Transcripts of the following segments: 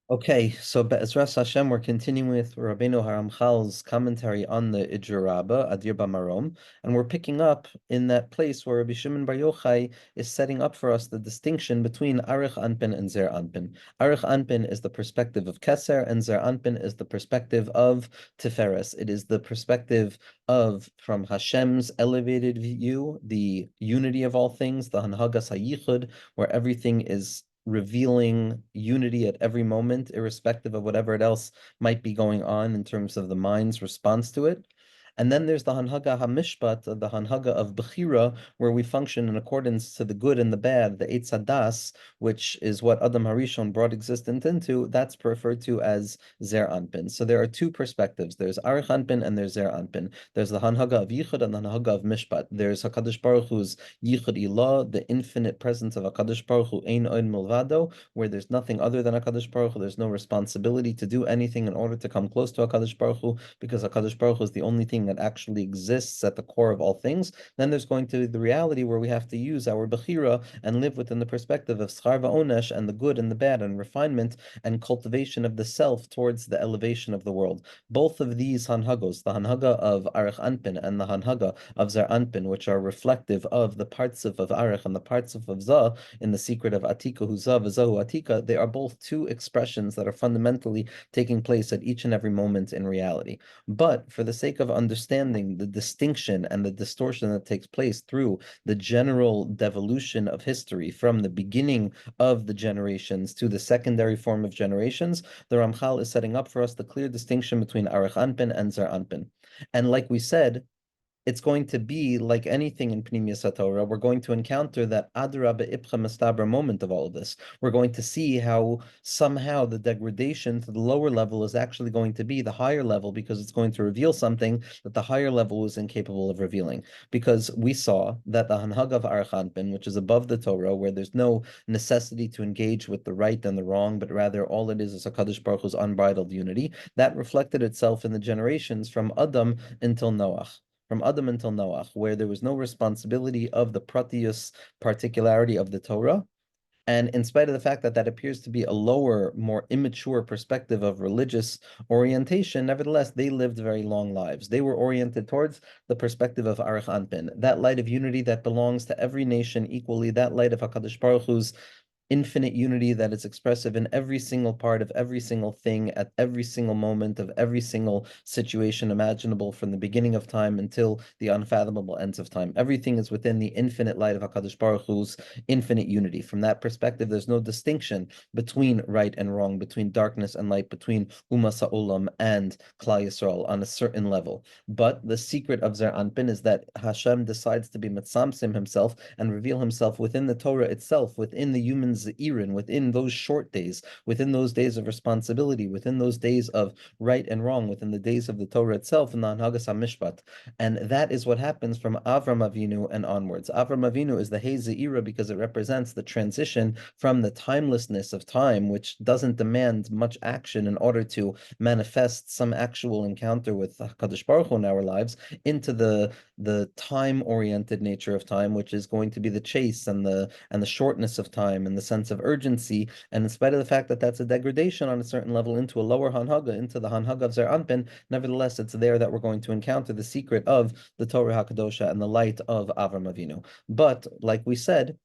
Okay, so Be'ezras Hashem, we're continuing with Rabbeinu Haramchal's commentary on the Ijer Rabbah, Adir BaMarom, and we're picking up in that place where Rabbi Shimon Bar Yochai is setting up for us the distinction between Arich Anpin and Zeir Anpin. Arich Anpin is the perspective of Keser, and Zeir Anpin is the perspective of Tiferes. It is the perspective of, from Hashem's elevated view, the unity of all things, the Hanhagas HaYichud, where everything is revealing unity at every moment, irrespective of whatever else might be going on in terms of the mind's response to it. And then there's the Hanhaga HaMishpat, the Hanhaga of Bechira, where we function in accordance to the good and the bad, the Eitz Hadas, which is what Adam Harishon brought existence into. That's referred to as Zer Anpin. So there are two perspectives. There's Arich Anpin and there's Zer Anpin. There's the Hanhaga of Yichud and the Hanhaga of Mishpat. There's HaKadosh Baruch Hu's Yichud Ilah, the infinite presence of HaKadosh Baruch Hu, Ein Oin Milvado, where there's nothing other than HaKadosh Baruch Hu. There's no responsibility to do anything in order to come close to HaKadosh Baruch Hu, because HaKadosh Baruch Hu is the only thing that actually exists at the core of all things. Then there's going to be the reality where we have to use our Bechira and live within the perspective of Schar Va'onesh and the good and the bad and refinement and cultivation of the self towards the elevation of the world. Both of these Hanhagos, the Hanhaga of Arich Anpin and the Hanhaga of Zer Anpin, which are reflective of the parts of Arich and the parts of Zah in the secret of Atika Huzah V'Zahu Atika, they are both two expressions that are fundamentally taking place at each and every moment in reality. But for the sake of understanding the distinction and the distortion that takes place through the general devolution of history from the beginning of the generations to the secondary form of generations, the Ramchal is setting up for us the clear distinction between Arich Anpin and Zer Anpin. And like we said, it's going to be like anything in Pnimius HaTorah. We're going to encounter that Adra be'ipcha mestabra moment of all of this. We're going to see how somehow the degradation to the lower level is actually going to be the higher level, because it's going to reveal something that the higher level was incapable of revealing. Because we saw that the Hanhag of Arich Anpin, which is above the Torah, where there's no necessity to engage with the right and the wrong, but rather all it is HaKadosh Baruch Hu's unbridled unity, that reflected itself in the generations from Adam until Noach, from Adam until Noach, where there was no responsibility of the pratius particularity of the Torah. And in spite of the fact that that appears to be a lower, more immature perspective of religious orientation, nevertheless, they lived very long lives. They were oriented towards the perspective of Arich Anpin, that light of unity that belongs to every nation equally, that light of HaKadosh Baruch Hu's infinite unity that is expressive in every single part of every single thing at every single moment of every single situation imaginable, from the beginning of time until the unfathomable ends of time. Everything is within the infinite light of HaKadosh Baruch Hu's infinite unity. From that perspective, there's no distinction between right and wrong, between darkness and light, between Umas Ha'olam and Klal Yisrael on a certain level. But the secret of Zer Anpin is that Hashem decides to be Mitzamsim himself and reveal himself within the Torah itself, within the human Zeirin, within those short days, within those days of responsibility, within those days of right and wrong, within the days of the Torah itself, in the Anhagas HaMishpat. And that is what happens from Avram Avinu and onwards. Avram Avinu is the Hey Zeira because it represents the transition from the timelessness of time, which doesn't demand much action in order to manifest some actual encounter with HaKadosh Baruch Hu in our lives, into the time-oriented nature of time, which is going to be the chase and the shortness of time and the sense of urgency. And in spite of the fact that that's a degradation on a certain level into a lower Hanhaga, into the Hanhaga of Zer Anpin, nevertheless, it's there that we're going to encounter the secret of the Torah HaKadosha and the light of Avram Avinu. But like we said,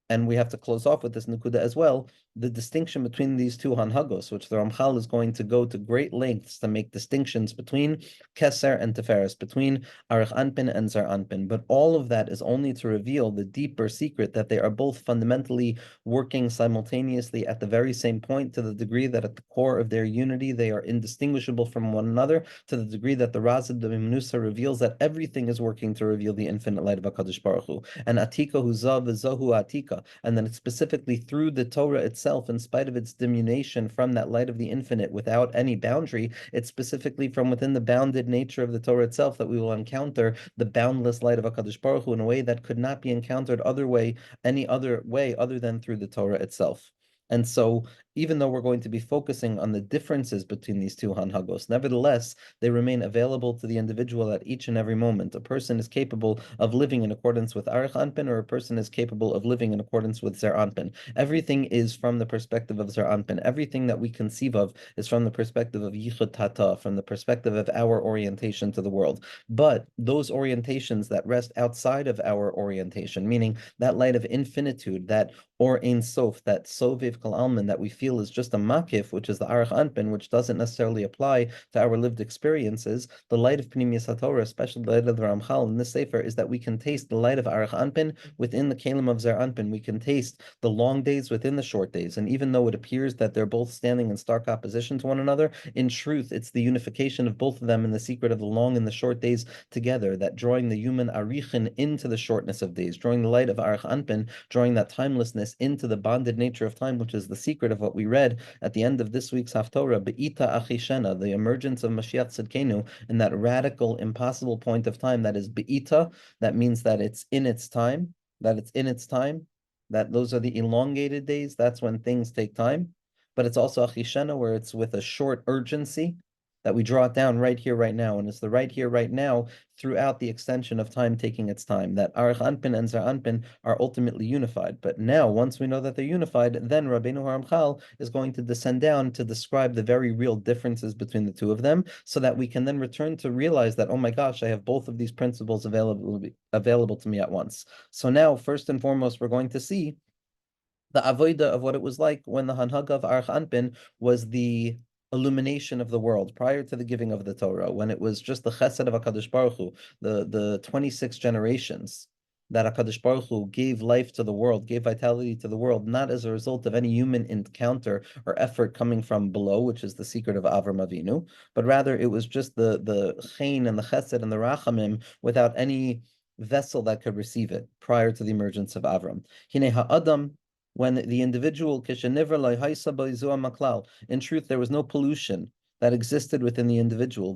and we have to close off with this Nukuda as well, the distinction between these two Hanhagos, which the Ramchal is going to go to great lengths to make distinctions between Keser and Tiferes, between Arich Anpin and Zer Anpin. But all of that is only to reveal the deeper secret that they are both fundamentally working simultaneously at the very same point, to the degree that at the core of their unity, they are indistinguishable from one another, to the degree that the Razid de Minusa reveals that everything is working to reveal the infinite light of HaKadosh Baruch Hu. And Atika Huzav Zahu Atika, and then it's specifically through the Torah itself, in spite of its diminution from that light of the infinite without any boundary, it's specifically from within the bounded nature of the Torah itself that we will encounter the boundless light of HaKadosh Baruch Hu in a way that could not be encountered any other way other than through the Torah itself. And so, even though we're going to be focusing on the differences between these two hanhagos, nevertheless, they remain available to the individual at each and every moment. A person is capable of living in accordance with Arich Anpin, or a person is capable of living in accordance with Zeir Anpin. Everything is from the perspective of Zeir Anpin. Everything that we conceive of is from the perspective of Yichud Tata, from the perspective of our orientation to the world. But those orientations that rest outside of our orientation, meaning that light of infinitude, that or Ein Sof, that Soviv Kal Alman that we feel is just a makif, which is the Arich Anpin, which doesn't necessarily apply to our lived experiences. The light of Pnimius HaTorah, especially the light of the Ramchal in this Sefer, is that we can taste the light of Arich Anpin within the Kalim of Zeir Anpin. We can taste the long days within the short days. And even though it appears that they're both standing in stark opposition to one another, in truth, it's the unification of both of them in the secret of the long and the short days together, that drawing the human Arichin into the shortness of days, drawing the light of Arich Anpin, drawing that timelessness into the bonded nature of time, which is the secret of what we read at the end of this week's Haftorah, Be'ita Achishena, the emergence of Mashiach Tzidkenu, in that radical, impossible point of time that is Be'ita. That means that it's in its time, that those are the elongated days. That's when things take time. But it's also Achishena, where it's with a short urgency, that we draw it down right here, right now. And it's the right here, right now throughout the extension of time taking its time, that Arich Anpin and Zeir Anpin are ultimately unified. But now, once we know that they're unified, then Rabbeinu Haramchal is going to descend down to describe the very real differences between the two of them, so that we can then return to realize that, oh my gosh, I have both of these principles available to me at once. So now, first and foremost, we're going to see the avoida of what it was like when the Hanhaga of Arich Anpin was the illumination of the world prior to the giving of the Torah, when it was just the chesed of HaKadosh Baruch Hu, the 26 generations that HaKadosh Baruch Hu gave life to the world, gave vitality to the world, not as a result of any human encounter or effort coming from below, which is the secret of Avram Avinu, but rather it was just the chen and the chesed and the rachamim without any vessel that could receive it prior to the emergence of Avram. Hine ha'adam, when the individual, in truth, there was no pollution that existed within the individual.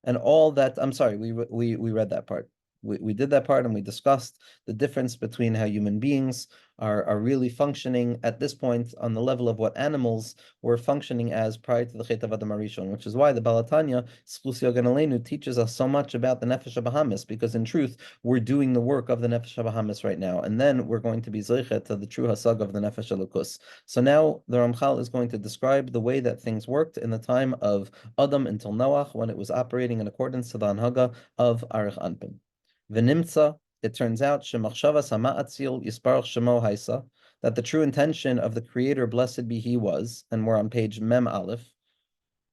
And all that, I'm sorry, we read that part. We did that part, and we discussed the difference between how human beings are really functioning at this point on the level of what animals were functioning as prior to the Chet of Adam Arishon, which is why the Balatanya, Zchus Yogan Aleinu, teaches us so much about the Nefesh HaBahamis, because in truth, we're doing the work of the Nefesh HaBahamis right now, and then we're going to be Zeichet to the true Hasag of the Nefesh HaLukus. So now the Ramchal is going to describe the way that things worked in the time of Adam until Noach, when it was operating in accordance to the Anhaga of Arich Anpin. V'nimtza, it turns out, shemachshavas hama'atzil yisparach shemo haisa, that the true intention of the Creator, blessed be He, was, and we're on page Mem Aleph,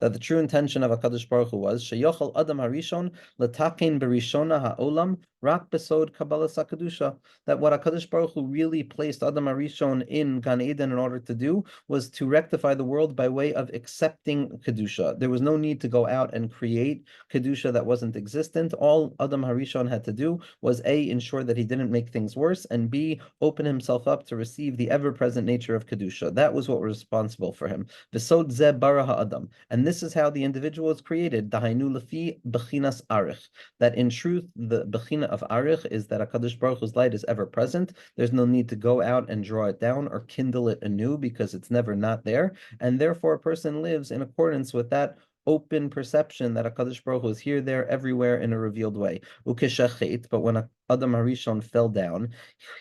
that the true intention of HaKadosh Baruch Hu was sheyochel Adam Harishon letakein berishona ha'olam rak besod kabbalas HaKadusha, that what HaKadosh Baruch Hu really placed Adam Harishon in Gan Eden in order to do was to rectify the world by way of accepting Kedusha. There was no need to go out and create Kedusha that wasn't existent. All Adam Harishon had to do was A, ensure that he didn't make things worse, and B, open himself up to receive the ever-present nature of Kedusha. That was what was responsible for him. V'sod ze bara ha'adam. And this is how the individual is created. Dahainu lefi bechinas arich. That in truth, the bechina of arich is that HaKadosh Baruch Hu's light is ever present. There's no need to go out and draw it down or kindle it anew, because it's never not there. And therefore, a person lives in accordance with that open perception that HaKadosh Baruch Hu is here, there, everywhere in a revealed way. Ukeshachet, but when Adam Harishon fell down,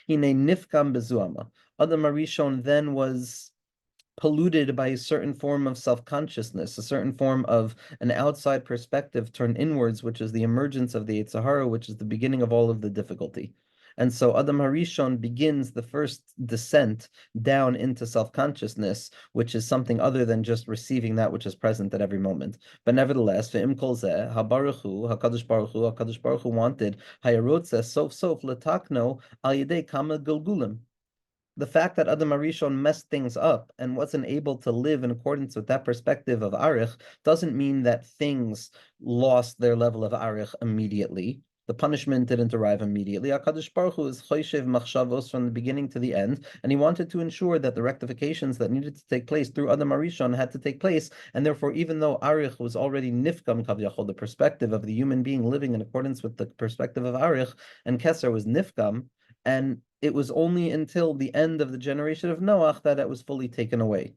hine nifkam bezuama. Adam Harishon then was polluted by a certain form of self-consciousness, a certain form of an outside perspective turned inwards, which is the emergence of the Yetzer Hara, which is the beginning of all of the difficulty. And so Adam Harishon begins the first descent down into self-consciousness, which is something other than just receiving that which is present at every moment. But nevertheless, ve'im kol zeh, HaKadosh Baruch Hu wanted, hayarotze sof letakno al yedei kama gulgulim. The fact that Adam Arishon messed things up and wasn't able to live in accordance with that perspective of Arich doesn't mean that things lost their level of Arich immediately. The punishment didn't arrive immediately. HaKadosh Baruch Hu is choishev machshavos from the beginning to the end, and he wanted to ensure that the rectifications that needed to take place through Adam Arishon had to take place, and therefore, even though Arich was already nifkam kavyachol, the perspective of the human being living in accordance with the perspective of Arich, and Keser was nifkam, And it was only until the end of the generation of Noach that it was fully taken away.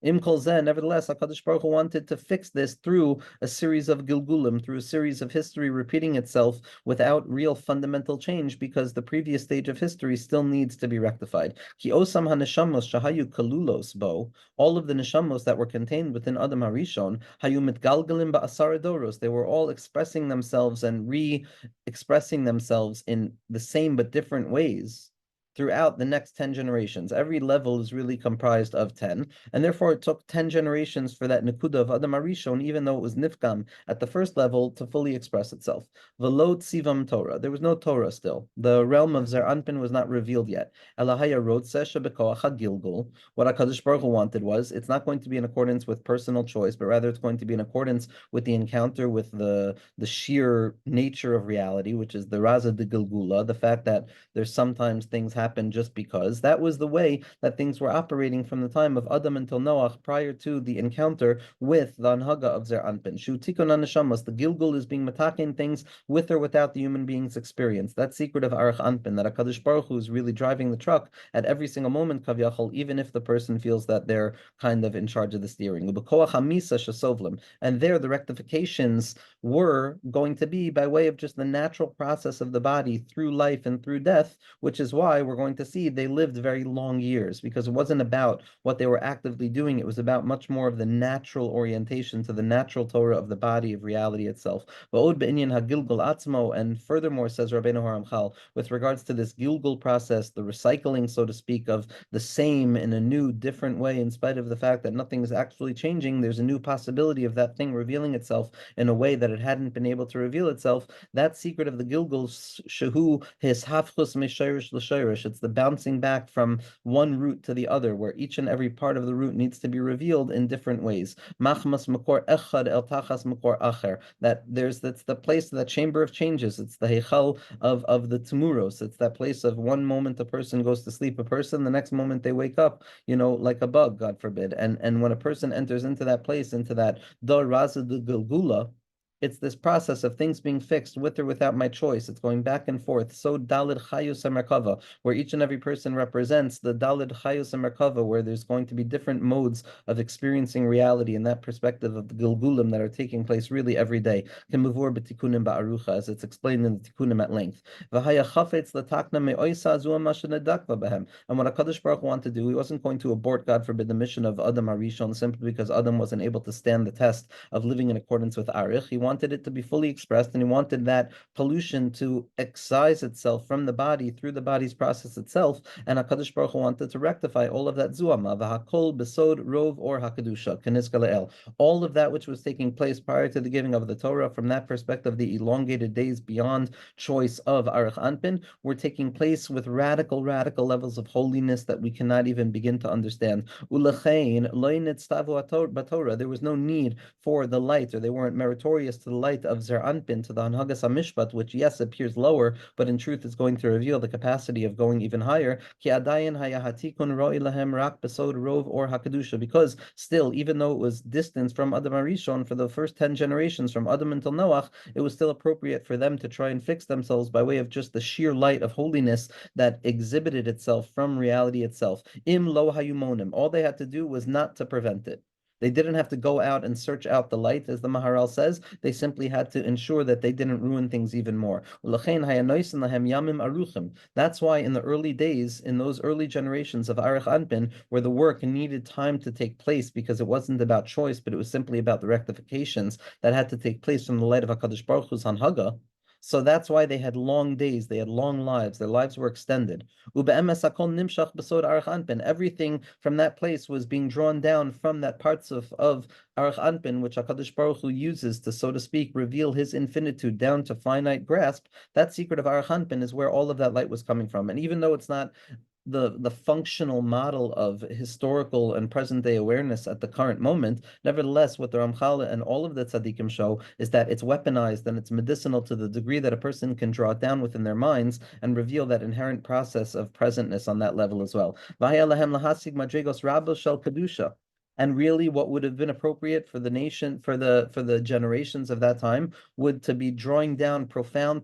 Im kol zeh, nevertheless, HaKadosh Baruch Hu wanted to fix this through a series of gilgulim, through a series of history repeating itself without real fundamental change, because the previous stage of history still needs to be rectified. Ki osam haneshamos shahayu kalulos bo, all of the neshamos that were contained within Adam HaRishon, hayu mitgalgalim ba'asar doros, they were all expressing themselves and re-expressing themselves in the same but different ways throughout the next 10 generations. Every level is really comprised of 10, and therefore it took 10 generations for that Nekuda of Adam HaRishon, even though it was Nifkam at the first level, to fully express itself. Velo Tzivam Torah. There was no Torah still. The realm of Zeir Anpin was not revealed yet. Elahaya Rotzeh Shebekoach HaGilgul. What HaKadosh Baruch Hu wanted was, it's not going to be in accordance with personal choice, but rather it's going to be in accordance with the encounter with the sheer nature of reality, which is the Raza de Gilgula, the fact that there's sometimes things happen just because. That was the way that things were operating from the time of Adam until Noach, prior to the encounter with the Anhaga of Zeir Anpin. Shu Tikkun HaNeshamas, the Gilgul is being matakin things with or without the human being's experience. That secret of Arich Anpin, that HaKadosh Baruch Hu is really driving the truck at every single moment, Kavyachol, even if the person feels that they're kind of in charge of the steering. U'b'koach hamisa shesovlim. And there, the rectifications were going to be by way of just the natural process of the body through life and through death, which is why we're going to see they lived very long years, because it wasn't about what they were actively doing. It was about much more of the natural orientation to the natural Torah of the body, of reality itself. And furthermore, says Rabbeinu Haramchal, with regards to this Gilgul process, the recycling, so to speak, of the same in a new, different way, in spite of the fact that nothing is actually changing, there's a new possibility of that thing revealing itself in a way that it hadn't been able to reveal itself. That secret of the Gilgul, shehu his hafchus meshayrish l'shayrish, it's the bouncing back from one root to the other, where each and every part of the root needs to be revealed in different ways. Machmas makor echad el tachas makor acher. That's the place, that chamber of changes. It's the heichal of the tmuros. It's that place of one moment a person goes to sleep, a person, the next moment they wake up, like a bug, God forbid. And when a person enters into that place, into that dar raza de gilgula, it's this process of things being fixed with or without my choice. It's going back and forth. So Dalid Chayus Merkava, where each and every person represents the Dalid Chayus Merkava, where there's going to be different modes of experiencing reality in that perspective of the Gilgulim that are taking place really every day. Kemuvur b'tikunim ba'arucha, as it's explained in the Tikunim at length. V'haya chafetz l'takna me'oisa zua mashenedakva behem. And what HaKadosh Baruch Hu wanted to do, he wasn't going to abort, God forbid, the mission of Adam HaRishon simply because Adam wasn't able to stand the test of living in accordance with Arich. He wanted it to be fully expressed, and he wanted that pollution to excise itself from the body through the body's process itself. And HaKadosh Baruch Hu wanted to rectify all of that zuama, v'hakol besod rov or hakadusha, keniska le'el. All of that which was taking place prior to the giving of the Torah, from that perspective, the elongated days beyond choice of Arich Anpin, were taking place with radical levels of holiness that we cannot even begin to understand. Ulechein lo nitztavu b'Torah. There was no need for the light, or they weren't meritorious to the light of Zeir Anpin, to the Hanhagas HaMishpat, which yes appears lower, but in truth is going to reveal the capacity of going even higher. Ki adayin hayahatikun ro'i lahem rak besod rov or hakadusha, because still, even though it was distance from Adam HaRishon for the first 10 generations, from Adam until Noach, it was still appropriate for them to try and fix themselves by way of just the sheer light of holiness that exhibited itself from reality itself. Im lo hayumonim. All they had to do was not to prevent it. They didn't have to go out and search out the light, as the Maharal says. They simply had to ensure that they didn't ruin things even more. That's why in the early days, in those early generations of Arich Anpin, where the work needed time to take place because it wasn't about choice, but it was simply about the rectifications that had to take place from the light of HaKadosh Baruch Hu's Hanhaga. So that's why they had long days, they had long lives, their lives were extended. Everything from that place was being drawn down from that parts of Arich Anpin, which HaKadosh Baruch Hu uses to, so to speak, reveal his infinitude down to finite grasp. That secret of Arich Anpin is where all of that light was coming from. And even though it's not the functional model of historical and present day awareness at the current moment, nevertheless, what the Ramchal and all of the tzaddikim show is that it's weaponized and it's medicinal to the degree that a person can draw it down within their minds and reveal that inherent process of presentness on that level as well. And really, what would have been appropriate for the nation, for the generations of that time, would to be drawing down profound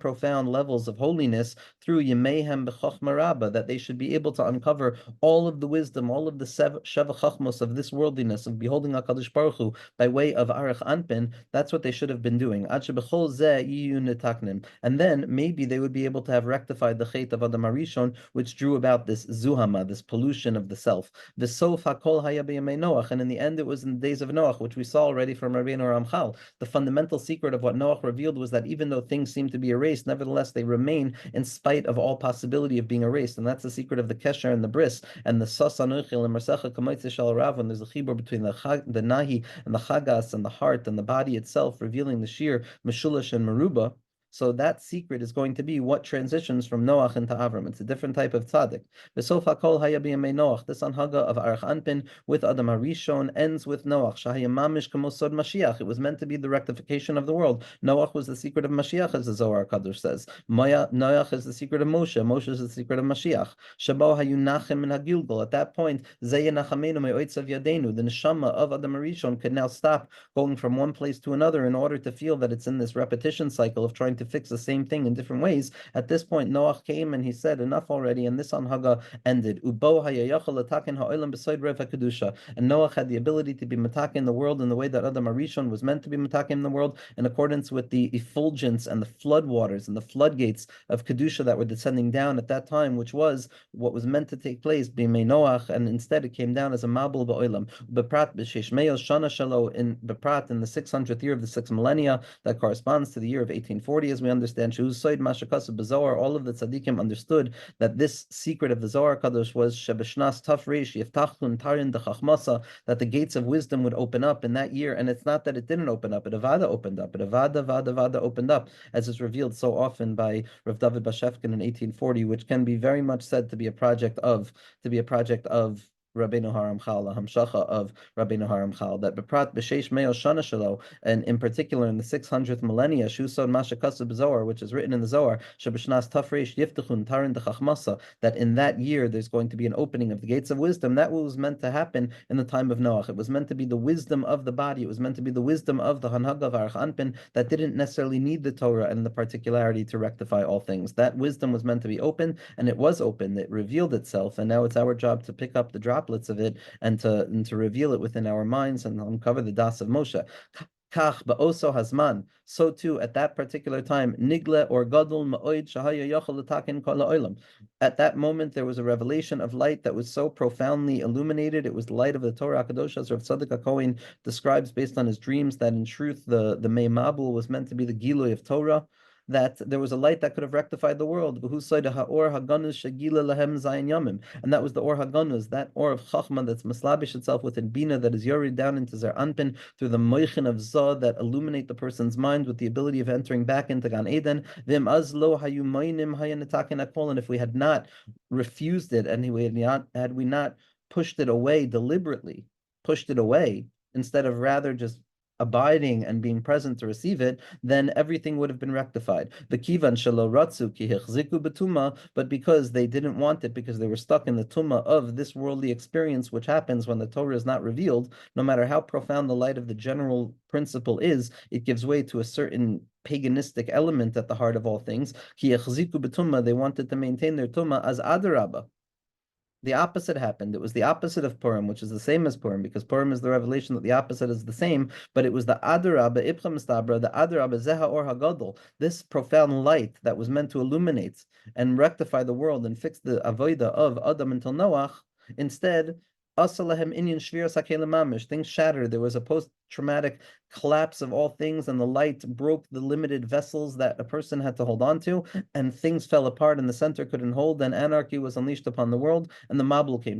levels of holiness through Yemehem b'Chochma Rabba, that they should be able to uncover all of the wisdom, all of the Sheva Chachmos of this worldliness, of beholding HaKadosh Baruch Hu by way of Arich Anpin. That's what they should have been doing. Ad shebechol zeh yiyu netaknim. And then maybe they would be able to have rectified the Chet of Adam HaRishon, which drew about this Zuhama, this pollution of the self. The Sof HaKol Haya b'Yamei Noach, and in the end it was in the days of Noach, which we saw already from Rabbeinu Ramchal. The fundamental secret of what Noach revealed was that even though things seem to be erased, nevertheless they remain in spite of all possibility of being erased. And that's the secret of the Kesher and the Bris, and the Sas Anuchil and Marsecha Kamoitze Shal Rav, when there's a chibur between the Nahi and the Chagas and the heart and the body itself, revealing the Shir, Meshulash and Meruba. So that secret is going to be what transitions from Noach into Avram. It's a different type of tzaddik. V'sof hakol haya b'yamei Noach. This anhaga of Arich Anpin with Adam HaRishon ends with Noach. Shahaya mamish k'mosod Mashiach. It was meant to be the rectification of the world. Noach was the secret of Mashiach, as the Zohar Kadosh says. Noach is the secret of Moshe. Moshe is the secret of Mashiach. Shabo hayunachem in Hagilgal. At that point, Zeir nachamenu me'oitzav yadenu. The neshama of Adam HaRishon could now stop going from one place to another in order to feel that it's in this repetition cycle of trying to fix the same thing in different ways. At this point, Noach came and he said, enough already, and this anhaga ended. And Noach had the ability to be matakin in the world in the way that Adam HaRishon was meant to be matakin in the world, in accordance with the effulgence and the floodwaters and the floodgates of Kedusha that were descending down at that time, which was what was meant to take place, b'mei Noach, and instead it came down as a mabul ba'olam. Beprat b'sheish meyos shana shalo, in Beprat, in the 600th year of the 6th millennia, that corresponds to the year of 1840, as we understand. Shuz Soid Mashakasu B'Zohar. All of the tzaddikim understood that this secret of the Zohar Kadosh was Shebeshnas Tafresh Yiftachun Tarin Dechachmasa, that the gates of wisdom would open up in that year. And it's not that it didn't open up; it Avada opened up. It Avada opened up, as is revealed so often by Rav David Bashevkin in 1840, which can be very much said to be a project of Rabbeinu Haramchal, a hamshacha of Rabbeinu Haramchal, that beprat b'sheish meo shana shelo, and in particular in the 600th millennia, shusod mashakasu b'zohar, which is written in the Zohar, shebishnas tafresh yiftachun tarin dechachmasa, that in that year there's going to be an opening of the gates of wisdom. That was meant to happen in the time of Noach. It was meant to be the wisdom of the body. It was meant to be the wisdom of the hanhaga of Arich Anpin that didn't necessarily need the Torah and the particularity to rectify all things. That wisdom was meant to be open, and it was open. It revealed itself, and now it's our job to pick up the droplets of it and to reveal it within our minds and uncover the das of Moshe. Kach ba'oso hazman. So too, at that particular time, nigle or gadol ma'oid shahaya yachol l'taken kol ha'olam. At that moment, there was a revelation of light that was so profoundly illuminated. It was the light of the Torah Kadosh, as Rav Tzadok HaKohen describes based on his dreams, that in truth the Mei Mabul was meant to be the Gilui of Torah, that there was a light that could have rectified the world. And that was the Or Haganuz, that Or of Chachma that's maslabish itself within Bina, that is yored down into Zeir Anpin through the Moichin of Zah that illuminate the person's mind with the ability of entering back into Gan Eden. And if we had not refused it, and had we not pushed it away deliberately, instead of rather just abiding and being present to receive it, then everything would have been rectified. The kivan shelo ratzu ki hechziku betuma, but because they didn't want it, because they were stuck in the tuma of this worldly experience, which happens when the Torah is not revealed, no matter how profound the light of the general principle is, it gives way to a certain paganistic element at the heart of all things. Ki hechziku betuma, they wanted to maintain their tuma as adarabba. The opposite happened. It was the opposite of Purim, which is the same as Purim, because Purim is the revelation that the opposite is the same, but it was the Adarabba, Ipcham Stabra, the Adarabba, Zeha Or Hagadol, this profound light that was meant to illuminate and rectify the world and fix the avoida of Adam until Noach. Instead, Asalahem Inyan Shvir Sakela Mamish, things shattered. There was a post-traumatic collapse of all things, and the light broke the limited vessels that a person had to hold on to, and things fell apart, and the center couldn't hold, and anarchy was unleashed upon the world, and the Mabul came.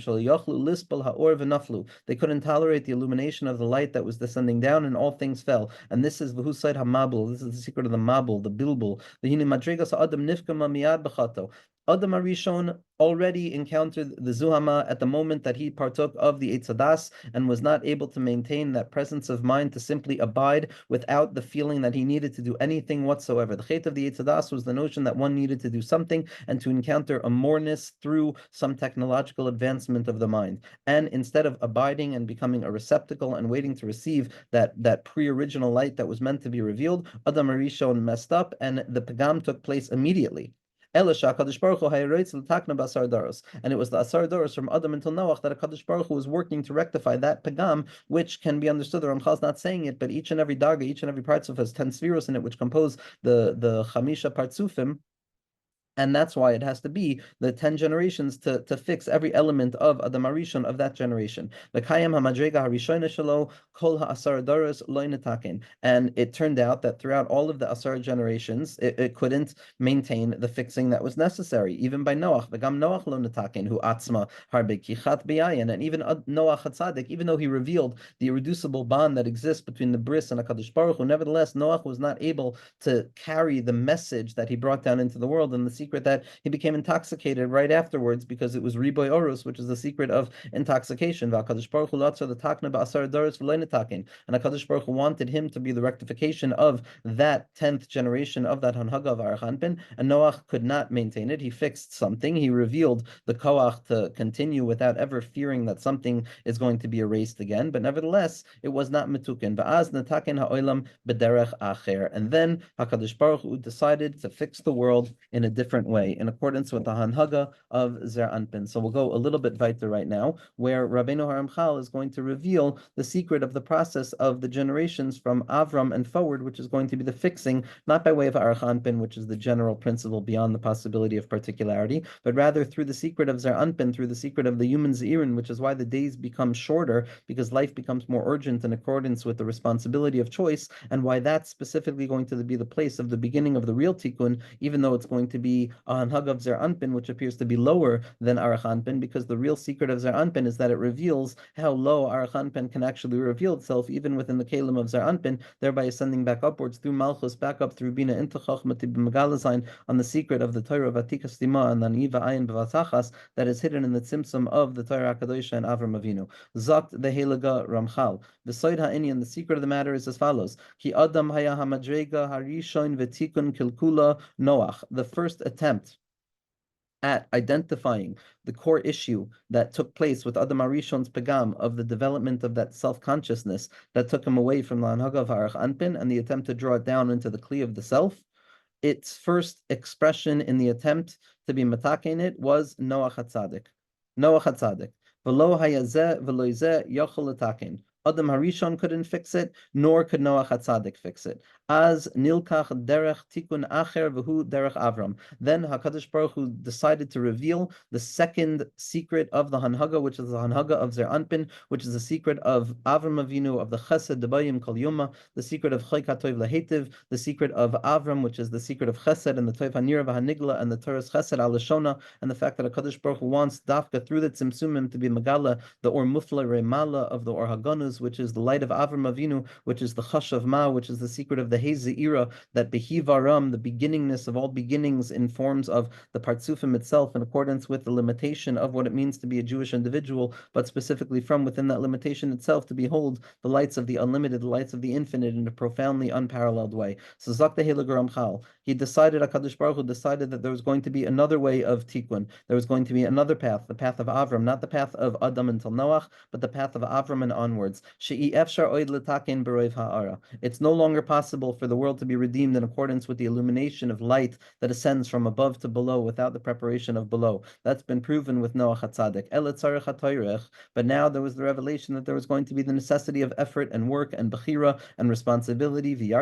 They couldn't tolerate the illumination of the light that was descending down, and all things fell. And this is V'husayt HaMabul, this is the secret of the Mabul, the Bilbul. The Hini Madrigas Adam Nifkama Miyad B'chato. Adam HaRishon already encountered the Zuhama at the moment that he partook of the Eitzadas and was not able to maintain that presence of of mind to simply abide without the feeling that he needed to do anything whatsoever. The Chet of the Yetzadas was the notion that one needed to do something and to encounter a moreness through some technological advancement of the mind. And instead of abiding and becoming a receptacle and waiting to receive that pre-original light that was meant to be revealed, Adam Arishon messed up and the Pagam took place immediately. And it was the Asar Doros from Adam until Noach that HaKadosh Baruch Hu was working to rectify that Pagam, which can be understood. The Ramchal is not saying it, but each and every Darga, each and every parts of has 10 spheros in it, which compose the Chamisha Partsufim. And that's why it has to be the 10 generations to fix every element of Adam Arishon of that generation. And it turned out that throughout all of the Asar generations, it couldn't maintain the fixing that was necessary, even by Noach. V'gam Noach lo netaken hu atzma harbe kichat b'yayin. And even Noach HaTzadik, even though he revealed the irreducible bond that exists between the Bris and HaKadosh Baruch Hu, nevertheless, Noach was not able to carry the message that he brought down into the world, and the secret that he became intoxicated right afterwards because it was Riboy Orus, which is the secret of intoxication. And HaKadosh Baruch Hu wanted him to be the rectification of that 10th generation of that Hanhaga of Arich Anpin, and Noach could not maintain it. He fixed something. He revealed the Koach to continue without ever fearing that something is going to be erased again, but nevertheless, it was not metuken. Va'az netaken ha'olam b'derech acher. And then HaKadosh Baruch Hu decided to fix the world in a different way, in accordance with the Hanhaga of Zeir Anpin. So we'll go a little bit weiter right now, where Rabbeinu Haramchal is going to reveal the secret of the process of the generations from Avram and forward, which is going to be the fixing, not by way of Arich Anpin, which is the general principle beyond the possibility of particularity, but rather through the secret of Zeir Anpin, through the secret of the human Zeirin, which is why the days become shorter, because life becomes more urgent in accordance with the responsibility of choice, and why that's specifically going to be the place of the beginning of the real tikkun, even though it's going to be a Hanhag of Zeir Anpin, which appears to be lower than Arich Anpin, because the real secret of Zeir Anpin is that it reveals how low Arich Anpin can actually reveal itself, even within the Kalim of Zeir Anpin, thereby ascending back upwards through Malchus, back up through Bina into Chachma to Megalazain on the secret of the Torah of Atika Stima and Aniva Ayin B'Vatachas that is hidden in the Tzimtzum of the Torah HaKadosh and Avram Avinu. Zakt the Helaga Ramchal. Beside Ha'inyan, the secret of the matter is as follows: Ki Adam Haya Hamadrega Harishon V'Tikun Kilkula Noach. The first attempt at identifying the core issue that took place with Adam Arishon's Pagam of the development of that self-consciousness that took him away from the Anhaga of Arich Anpin and the attempt to draw it down into the Kli of the self. Its first expression in the attempt to be mataken it was Noach HaTzadik. Noach HaTzadik. V'lo hayazeh v'lo yzeh yochel letaken. Adam Harishon couldn't fix it, nor could Noach HaTzadik fix it. As nilkach derech tikun acher v'hu derech Avram. Then HaKadosh Baruch Hu decided to reveal the second secret of the Hanhaga, which is the Hanhaga of Zeir Anpin, which is the secret of Avram Avinu, of the Chesed Debayim Kol Yoma, the secret of Chayk HaToiv Lahetiv, the secret of Avram, which is the secret of Chesed and the Toiv HaNira v'Hanigla and the Torah's Chesed Al Shona, and the fact that HaKadosh Baruch Hu wants Dafka through the Tzimtzumim to be Megala, the Or Mufla Remala of the Or Haganuz, which is the light of Avram Avinu, which is the Chash of Ma, which is the secret of the Hey Zeira, that BaMarom, the beginningness of all beginnings in forms of the Partsufim itself, in accordance with the limitation of what it means to be a Jewish individual, but specifically from within that limitation itself to behold the lights of the unlimited, the lights of the infinite in a profoundly unparalleled way. So Zakta Ramchal, he decided, HaKadosh Baruch Hu decided that there was going to be another way of Tikkun. There was going to be another path, the path of Avram, not the path of Adam until Noach, but the path of Avram and onwards. It's no longer possible for the world to be redeemed in accordance with the illumination of light that ascends from above to below without the preparation of below. That's been proven with Noach HaTzadik. But now there was the revelation that there was going to be the necessity of effort and work and bechira and responsibility,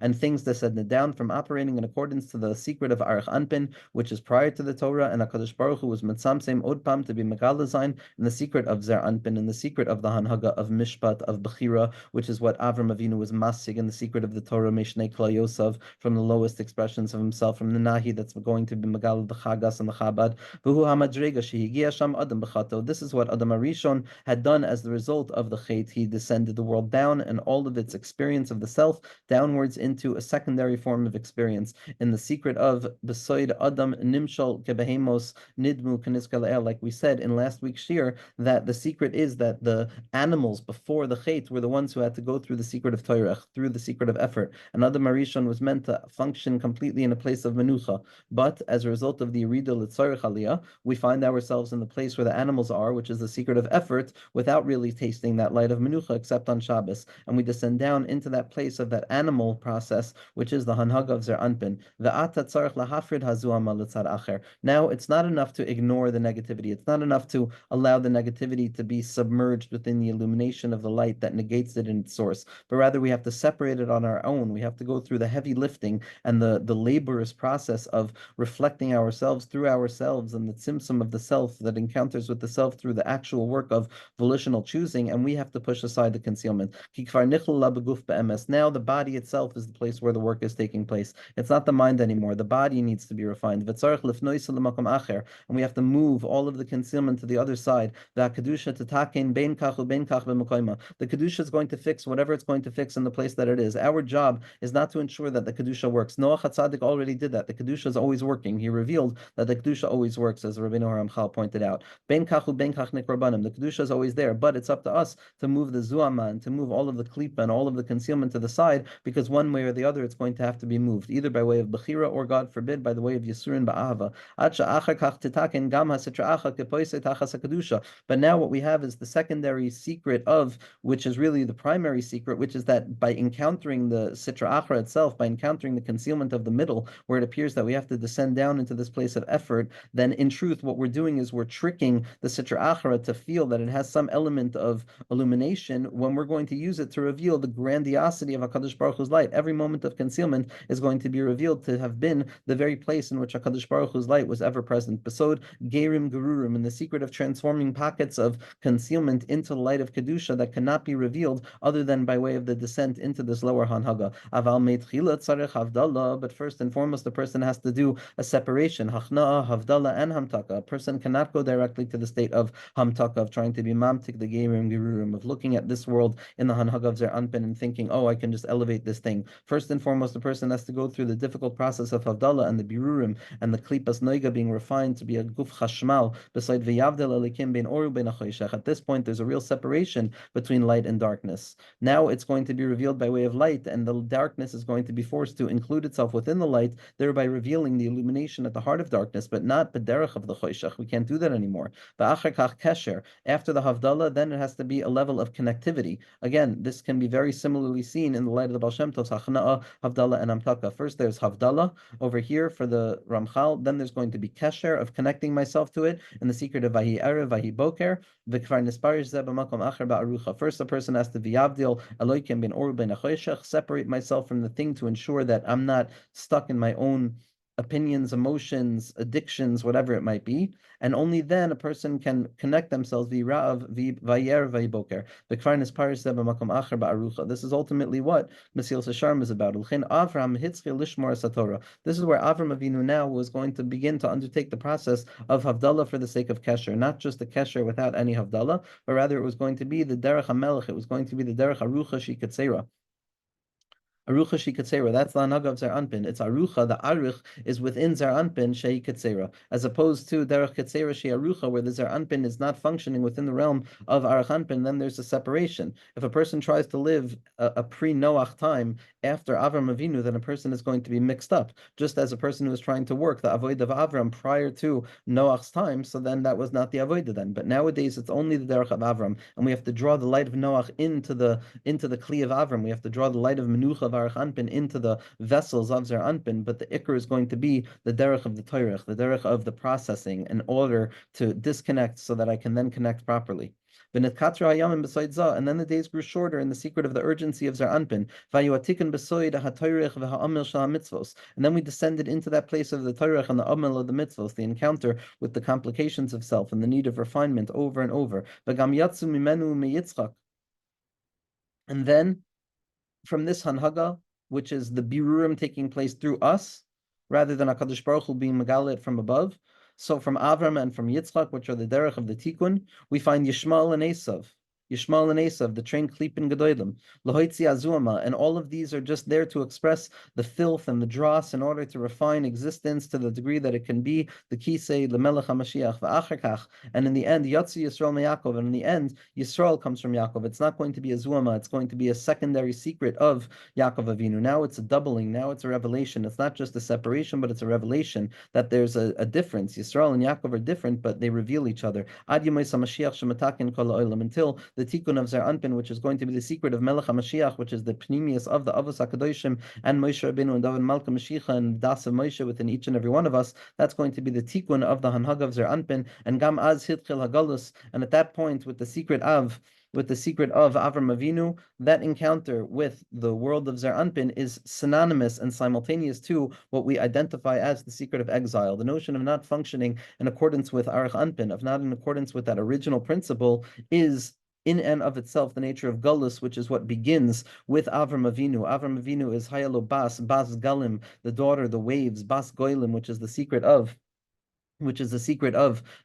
and things descended down from operating in accordance to the secret of Arich Anpin, which is prior to the Torah, and HaKadosh Baruch Hu was mitzamsem odpam to be megalazain in the secret of Zeir Anpin, in the secret of the Hanhaga of Mishpat, of Bechira, which is what Avram Avinu was masig in the secret of the Torah, Mishnei Kla Yosef, from the lowest expressions of himself, from the Nahi that's going to be Megal, the Chagas and the Chabad. V'hu hamadrega shehigia sham Adam b'chato. This is what Adam Arishon had done as the result of the Chet. He descended the world down and all of its experience of the self downwards into a secondary form of experience in the secret of Besoid Adam Nimshal Kebehemos Nidmu Kaniskal, like we said in last week's shir, that the secret is that the animals before the Chet were the ones who had to go through the secret of Toirech, through the secret of effort. And Adam Arishon was meant to function completely in a place of Menucha. But as a result of the Yerida L'Tzorech Aliyah, we find ourselves in the place where the animals are, which is the secret of effort, without really tasting that light of Menucha except on Shabbos. And we descend down into that place of that animal process, which is the Hanhaga of Zeir Anpin. Now, it's not enough to ignore the negativity. It's not enough to allow the negativity to be submerged within the illumination of the light that negates it in its source, but rather we have to separate it on our own. We have to go through the heavy lifting and the laborious process of reflecting ourselves through ourselves and the tzimtzum of the self that encounters with the self through the actual work of volitional choosing, and we have to push aside the concealment. Now the body itself is the place where the work is taking place. It's not the mind anymore. The body needs to be refined. And we have to move all of the concealment to the other side. The Kedusha is going to fix whatever it's going to fix in the place that it is. Our job is not to ensure that the Kedusha works. Noach HaTzadik already did that. The Kedusha is always working. He revealed that the Kedusha always works, as Rabbeinu Ramchal pointed out. Ben kachu ben kach nikrabanim. The Kedusha is always there, but it's up to us to move the Zuama and to move all of the Klipa and all of the concealment to the side, because one way or the other it's going to have to be moved, either by way of Bechira or, God forbid, by the way of Yisurin Ba'ava. But now what we have is the secondary secret of, which is really the primary secret, which is that by encountering the Sitra Achra itself, by encountering the concealment of the middle, where it appears that we have to descend down into this place of effort, then in truth what we're doing is we're tricking the Sitra Achra to feel that it has some element of illumination when we're going to use it to reveal the grandiosity of HaKadosh Baruch Hu's light. Every moment of concealment is going to be revealed to have been the very place in which HaKadosh Baruch Hu's light was ever present. Besod Gerim Gerurim, in the secret of transforming pockets of concealment into the light of Kedusha that cannot be revealed other than by way of the descent into this lower Hanhaga. Aval Meitchila Tzarech Havdalah, but first and foremost, the person has to do a separation, Hachna'a, Havdalah, and Hamtaka. A person cannot go directly to the state of Hamtaka, of trying to be Mamtik, the Gerim Gerurim, of looking at this world in the Hanhaga of Zeir Anpin and thinking, oh, I can just elevate this thing. First and foremost, the person has to go through the difficult process of Havdalah and the Birurim and the Klipas Noiga being refined to be a Guf Chashmal, beside V'yavdel Elikim Ben Oru Ben Achoyshech. At this point, there's a real separation between light and darkness. Now it's going to be revealed by way of light, and the darkness is going to be forced to include itself within the light, thereby revealing the illumination at the heart of darkness, but not the derech of the Choyshech. We can't do that anymore. After the Havdalah, then it has to be a level of connectivity. Again, this can be very similarly seen in the light of the Baal Shem Tov's Hachna'a, Havdalah, and Amtaka. First, there's Havdalah over here for the Ramchal. Then there's going to be Kesher, of connecting myself to it in the secret of Vahi Erev, Vahi Boker. First, the person has to V'yavdil Eloikim ben Or ben Achoyshech, separate myself from the thing to ensure that I'm not stuck in my own opinions, emotions, addictions, whatever it might be, and only then a person can connect themselves. This is ultimately what Mesilas Yesharim is about. This is where Avram Avinu now was going to begin to undertake the process of Havdalah for the sake of Kesher, not just the Kesher without any Havdalah, but rather it was going to be the Derech HaMelech, it was going to be the Derech Arucha Shikatzera. Arucha Shikatzera, that's the Hanaga of Zeir Anpin. It's Arucha, the Arich is within Zeir Anpin, Shei Katzera, as opposed to Derech Katzera, Shei Arucha, where the Zeir Anpin is not functioning within the realm of Arich Anpin, then there's a separation. If a person tries to live a pre-Noach time after Avram Avinu, then a person is going to be mixed up, just as a person who was trying to work the Avodah of Avram prior to Noach's time, so then that was not the Avodah then. But nowadays it's only the Derech of Avram, and we have to draw the light of Noach into the Kli of Avram. We have to draw the light of Menucha of Arich Anpin into the vessels of Zeir Anpin, but the Iker is going to be the derech of the Torah, the derech of the processing, in order to disconnect so that I can then connect properly. And then the days grew shorter in the secret of the urgency of Zeir Anpin. And then we descended into that place of the Torah and the Amel of the mitzvos, the encounter with the complications of self and the need of refinement over and over. And then from this Hanhaga, which is the Birurim taking place through us, rather than HaKadosh Baruch Hu being Megalit from above. So from Avram and from Yitzchak, which are the derech of the Tikkun, we find Yishmael and Esav. Yishmael and Esav, the train Klipin Gedolim, Lahoitzi Azuama, and all of these are just there to express the filth and the dross in order to refine existence to the degree that it can be the Kisei, the Melech HaMashiach, V'achakach, and in the end, Yatsi Yisrael Me'Yakov, and in the end, Yisrael comes from Yaakov. It's not going to be a Zuama, it's going to be a secondary secret of Yaakov Avinu. Now it's a doubling, now it's a revelation. It's not just a separation, but it's a revelation that there's a difference. Yisrael and Yaakov are different, but they reveal each other. Ad Yemais HaMashiach Shematakin Kol Ha'olam, until the Tikkun of Zeir Anpin, which is going to be the secret of Melech HaMashiach, which is the Pnimius of the Avos HaKadoshim, and Moshe Rabbeinu and David Malka Mashiach and Das of Moshe within each and every one of us. That's going to be the Tikkun of the Hanhag of Zeir Anpin, and Gam Az Hitchil Hagalus, and at that point, with the secret of Avram Avinu, that encounter with the world of Zeir Anpin is synonymous and simultaneous to what we identify as the secret of exile. The notion of not functioning in accordance with Arich Anpin, of not in accordance with that original principle, is in and of itself the nature of Gullus, which is what begins with Avram Avinu. Avram Avinu is Hayalo Bas Galim, the daughter, the waves, Bas Goilim, which is the secret of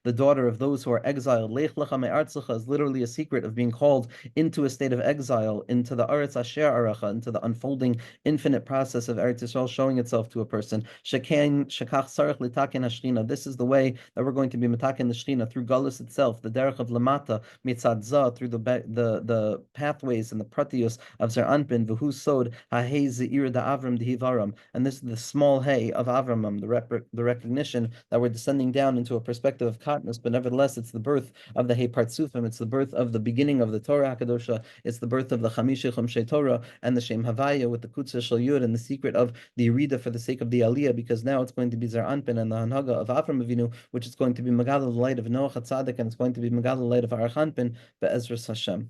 the daughter of those who are exiled. Lech lecha me'artzecha is literally a secret of being called into a state of exile, into the Aretz Asher Aracha, into the unfolding infinite process of Eretz Yisrael showing itself to a person. Shekach sarach litaken hashchina. This is the way that we're going to be mitaken the shchina, through Galus itself, the derech of lamata, mitzad zah, through the pathways and the pratios of Zeir Anpin, v'hu sod ha'hei zeir da Avram dehivaram. And this is the small hay of Avramam, the recognition that we're descending down into a perspective of Katnus, but nevertheless, it's the birth of the Hey Partsufim, it's the birth of the beginning of the Torah HaKadosha, it's the birth of the Chamishi Chumshei Torah and the Shem Havaya with the Kutzah Shel Yud and the secret of the Yerida for the sake of the Aliyah, because now it's going to be Zeir Anpin and the Hanhaga of Avram Avinu, which is going to be Megala, the light of Noach HaTzadik, and it's going to be Megala, the light of Arich Anpin, Be'ezras Hashem.